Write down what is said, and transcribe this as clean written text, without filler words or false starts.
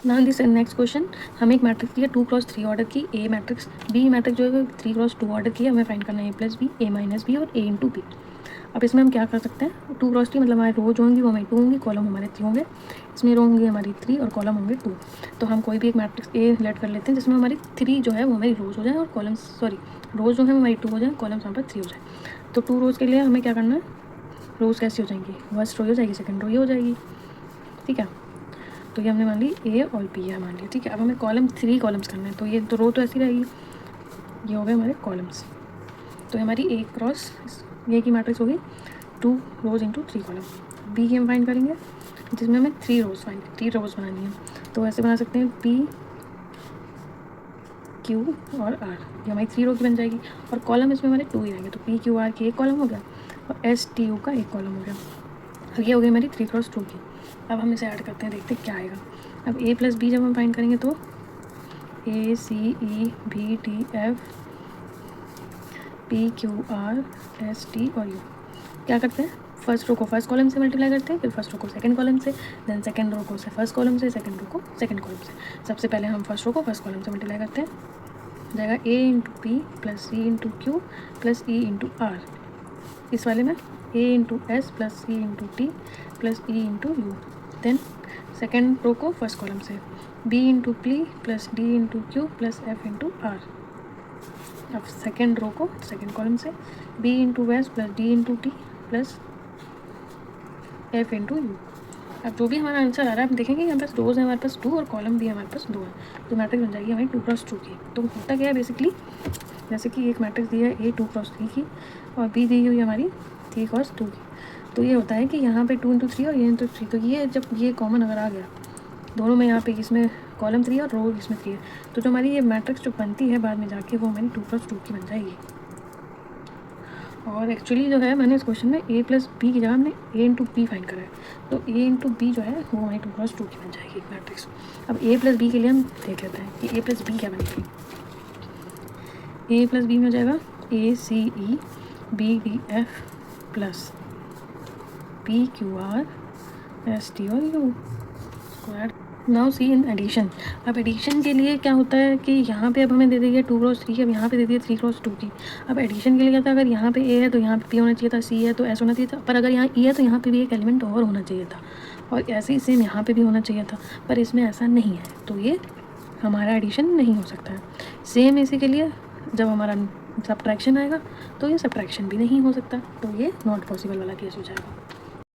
Now this next question, हमें एक matrix दिया 2x3 ऑर्डर की ए मैट्रिक्स, बी मैट्रिक्स जो है 3x2 ऑर्डर की है, हमें फाइंड करना है a+b, a-b और a×b। अब इसमें हम क्या कर सकते हैं, 2x3 मतलब हमारे रो जो होंगी वो हमारी 2 होंगी, कॉलम हमारे 3 होंगे, इसमें रो होंगी हमारी 3 और कॉलम होंगे 2। तो हम कोई भी एक मैट्रिक्स ए लेट कर लेते हैं जिसमें हमारी 3 जो है वो हमारी रोज हो जाए और कॉलम्स रोज जो है हमारी 2 हो जाए, कॉलम्स यहाँ पर 3 हो जाए। तो 2 रोज के लिए हमें क्या करना है, रोज कैसी हो जाएंगी, फर्स्ट रो हो जाएगी, सेकेंड रो ये हो जाएगी, ठीक है। तो ये हमने मान ली ए और बी है मान लिया, ठीक है। अब हमें कॉलम 3 कॉलम्स करना है, तो ये तो रो तो ऐसी रहेगी, ये हो गए हमारे कॉलम्स। तो हमारी ए क्रॉस ये की मैट्रिक्स होगी 2 रोज इंटू 3 कॉलम। बी की हम फाइंड करेंगे जिसमें हमें 3 रोज बनानी है, तो ऐसे बना सकते हैं पी क्यू और आर, ये हमारी 3 रो की बन जाएगी और कॉलम इसमें हमारे 2 ही रहेंगे, तो पी क्यू आर की एक कॉलम हो गया और एस टी यू का एक कॉलम हो गया। अब ये हो गई हमारी 3x2 की। अब हम इसे ऐड करते हैं, देखते हैं क्या आएगा। अब a+b जब हम फाइंड करेंगे तो a c e b d f p q r s t और u, क्या करते हैं, फर्स्ट रो को फर्स्ट कॉलम से मल्टीप्लाई करते हैं, फिर फर्स्ट रो को सेकंड कॉलम से, देन सेकंड रो को फर्स्ट कॉलम से, सेकंड रो को सेकंड कॉलम से। सबसे पहले हम फर्स्ट रो को फर्स्ट कॉलम से मल्टीप्लाई करते हैं, जाएगा a into p plus c into q plus e into r. इस वाले में a into s plus c into t plus e into u. Then second row को फर्स्ट कॉलम से b into p plus d into q plus f into r. अब second row को second column से b into s plus d into t plus f into u. अब जो भी हमारा answer आ रहा है हम देखेंगे हमारे पास रोज है, हमारे पास 2 और कॉलम भी हमारे पास 2 है, तो मैट्रिक्स बन जाएगी हमारी 2x2 की। तो होता क्या है बेसिकली, जैसे कि एक मैट्रिक्स दी है a 2x3 की और b दी हुई हमारी 3x2 की, तो ये होता है कि यहाँ पे 2 इंटू 3 और ये इंटू 3, तो ये जब ये कॉमन अगर आ गया दोनों में, यहाँ पे इसमें कॉलम 3 और रो इसमें 3 है, तो जो हमारी ये मैट्रिक्स जो बनती है बाद में जाके वो हमारी 2x2 की बन जाएगी। और एक्चुअली जो है मैंने इस क्वेश्चन में a+b की जगह हमने a इंटू बी फाइंड करा है, तो a इंटू बी जो है वो हमारी 2x2 की बन जाएगी मैट्रिक्स। अब a+b के लिए हम देख लेते हैं कि a+b क्या बनेगी। a+b में हो जाएगा a c e b d f plus p q r s t और u square. Now see in addition. अब एडिशन के लिए क्या होता है कि यहाँ पे अब हमें दे दी है 2x3, अब यहाँ पे दे दिया 3x2 की। अब एडिशन के लिए क्या था, अगर यहाँ पे a है तो यहाँ पे p होना चाहिए था, c है तो s होना चाहिए था, पर अगर यहाँ e है तो यहाँ पे भी एक एलिमेंट और होना चाहिए था, और ऐसे ही सेम यहाँ पे भी होना चाहिए था, पर इसमें ऐसा नहीं है, तो ये हमारा एडिशन नहीं हो सकता है। सेम इसी के लिए जब हमारा सब्ट्रैक्शन आएगा तो ये सब्ट्रैक्शन भी नहीं हो सकता, तो ये नॉट पॉसिबल वाला केस हो जाएगा।